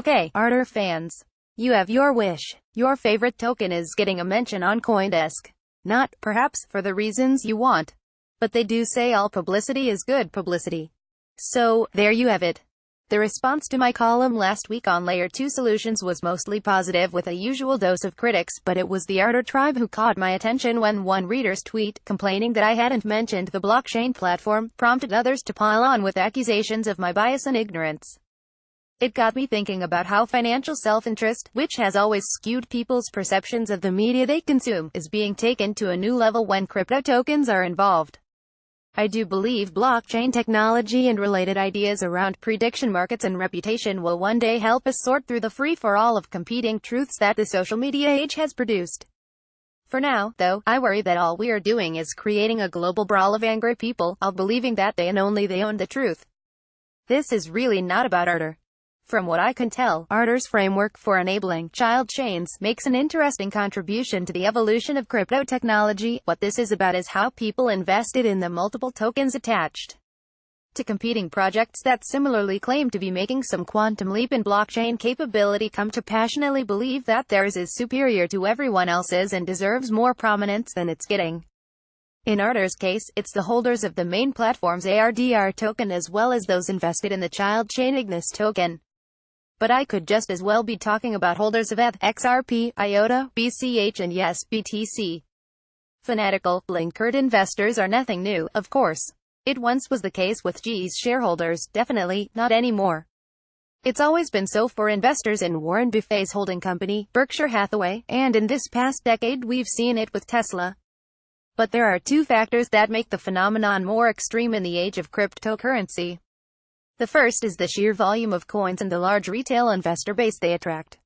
Okay, Ardor fans. You have your wish. Your favorite token is getting a mention on CoinDesk. Not, perhaps, for the reasons you want. But they do say all publicity is good publicity. So, there you have it. The response to my column last week on Layer 2 Solutions was mostly positive with a usual dose of critics, but it was the Ardor tribe who caught my attention when one reader's tweet, complaining that I hadn't mentioned the blockchain platform, prompted others to pile on with accusations of my bias and ignorance. It got me thinking about how financial self-interest, which has always skewed people's perceptions of the media they consume, is being taken to a new level when crypto tokens are involved. I do believe blockchain technology and related ideas around prediction markets and reputation will one day help us sort through the free-for-all of competing truths that the social media age has produced. For now, though, I worry that all we are doing is creating a global brawl of angry people, all believing that they and only they own the truth. This is really not about Ardor. From what I can tell, Ardor's framework for enabling child chains makes an interesting contribution to the evolution of crypto technology. What this is about is how people invested in the multiple tokens attached to competing projects that similarly claim to be making some quantum leap in blockchain capability come to passionately believe that theirs is superior to everyone else's and deserves more prominence than it's getting. In Ardor's case, it's the holders of the main platform's ARDR token as well as those invested in the child chain Ignis token. But I could just as well be talking about holders of ETH, XRP, IOTA, BCH and yes, BTC. Fanatical, blinkered investors are nothing new, of course. It once was the case with GE's shareholders, definitely, not anymore. It's always been so for investors in Warren Buffett's holding company, Berkshire Hathaway, and in this past decade we've seen it with Tesla. But there are two factors that make the phenomenon more extreme in the age of cryptocurrency. The first is the sheer volume of coins and the large retail investor base they attract.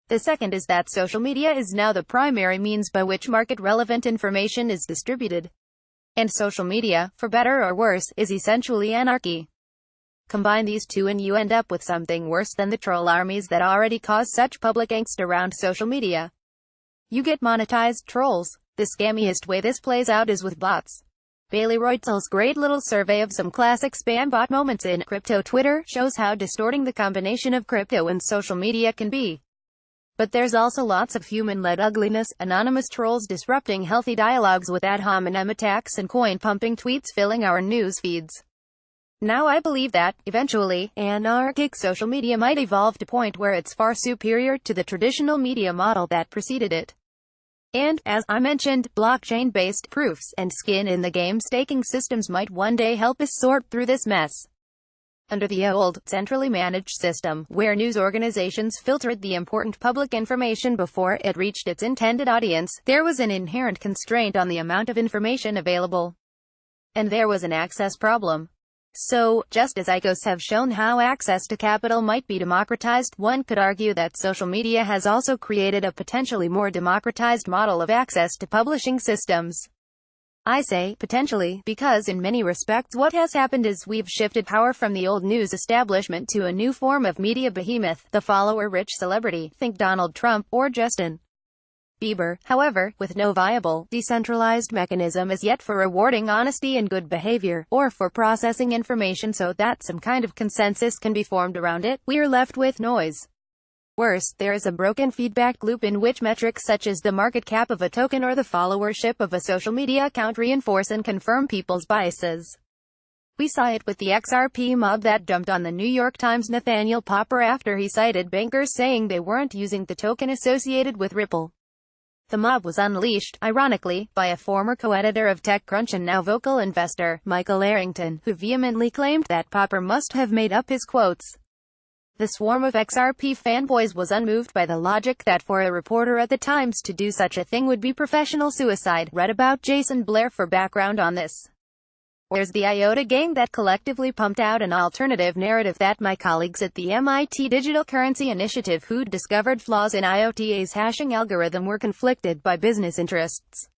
The second is that social media is now the primary means by which market-relevant information is distributed. And social media, for better or worse, is essentially anarchy. Combine these two and you end up with something worse than the troll armies that already cause such public angst around social media. You get monetized trolls. The scammiest way this plays out is with bots. Bailey Reutzel's great little survey of some classic spam bot moments in crypto Twitter shows how distorting the combination of crypto and social media can be. But there's also lots of human-led ugliness, anonymous trolls disrupting healthy dialogues with ad hominem attacks and coin-pumping tweets filling our news feeds. Now I believe that, eventually, anarchic social media might evolve to a point where it's far superior to the traditional media model that preceded it. And, as I mentioned, blockchain-based proofs and skin in the game staking systems might one day help us sort through this mess. Under the old, centrally managed system, where news organizations filtered the important public information before it reached its intended audience, there was an inherent constraint on the amount of information available. And there was an access problem. So, just as ICOs have shown how access to capital might be democratized, one could argue that social media has also created a potentially more democratized model of access to publishing systems. I say, potentially, because in many respects what has happened is we've shifted power from the old news establishment to a new form of media behemoth, the follower-rich celebrity, think Donald Trump, or Justin Bieber, however, with no viable, decentralized mechanism as yet for rewarding honesty and good behavior, or for processing information so that some kind of consensus can be formed around it, we're left with noise. Worse, there is a broken feedback loop in which metrics such as the market cap of a token or the followership of a social media account reinforce and confirm people's biases. We saw it with the XRP mob that dumped on the New York Times' Nathaniel Popper after he cited bankers saying they weren't using the token associated with Ripple. The mob was unleashed, ironically, by a former co-editor of TechCrunch and now vocal investor, Michael Arrington, who vehemently claimed that Popper must have made up his quotes. The swarm of XRP fanboys was unmoved by the logic that for a reporter at the Times to do such a thing would be professional suicide. Read about Jason Blair for background on this. There's the IOTA gang that collectively pumped out an alternative narrative that my colleagues at the MIT Digital Currency Initiative who'd discovered flaws in IOTA's hashing algorithm were conflicted by business interests.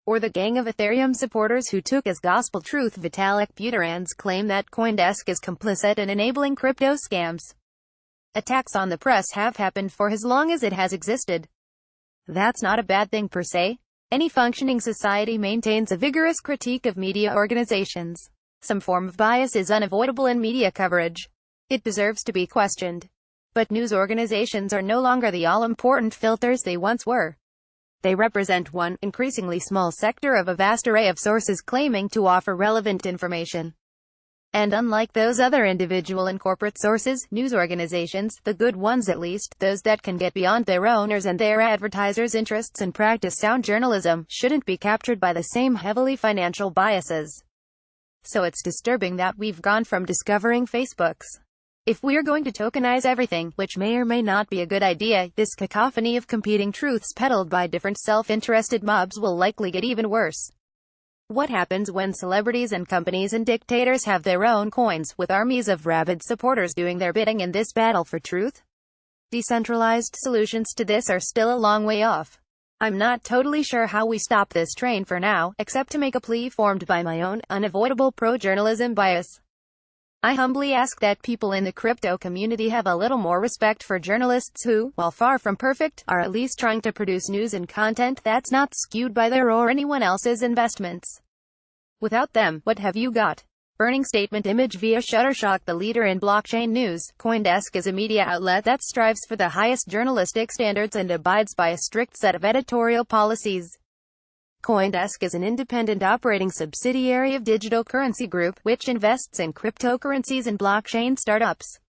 Or the gang of Ethereum supporters who took as gospel truth Vitalik Buterin's claim that CoinDesk is complicit in enabling crypto scams. Attacks on the press have happened for as long as it has existed. That's not a bad thing per se. Any functioning society maintains a vigorous critique of media organizations. Some form of bias is unavoidable in media coverage. It deserves to be questioned. But news organizations are no longer the all-important filters they once were. They represent one, increasingly small sector of a vast array of sources claiming to offer relevant information. And unlike those other individual and corporate sources, news organizations, the good ones at least, those that can get beyond their owners and their advertisers' interests and practice sound journalism, shouldn't be captured by the same heavily financial biases. So it's disturbing that we've gone from discovering Facebook's "if we're going to tokenize everything," which may or may not be a good idea, this cacophony of competing truths peddled by different self-interested mobs will likely get even worse. What happens when celebrities and companies and dictators have their own coins, with armies of rabid supporters doing their bidding in this battle for truth? Decentralized solutions to this are still a long way off. I'm not totally sure how we stop this train for now, except to make a plea formed by my own, unavoidable pro-journalism bias. I humbly ask that people in the crypto community have a little more respect for journalists who, while far from perfect, are at least trying to produce news and content that's not skewed by their or anyone else's investments. Without them, what have you got? Burning statement image via Shutterstock. The leader in blockchain news, CoinDesk is a media outlet that strives for the highest journalistic standards and abides by a strict set of editorial policies. CoinDesk is an independent operating subsidiary of Digital Currency Group, which invests in cryptocurrencies and blockchain startups.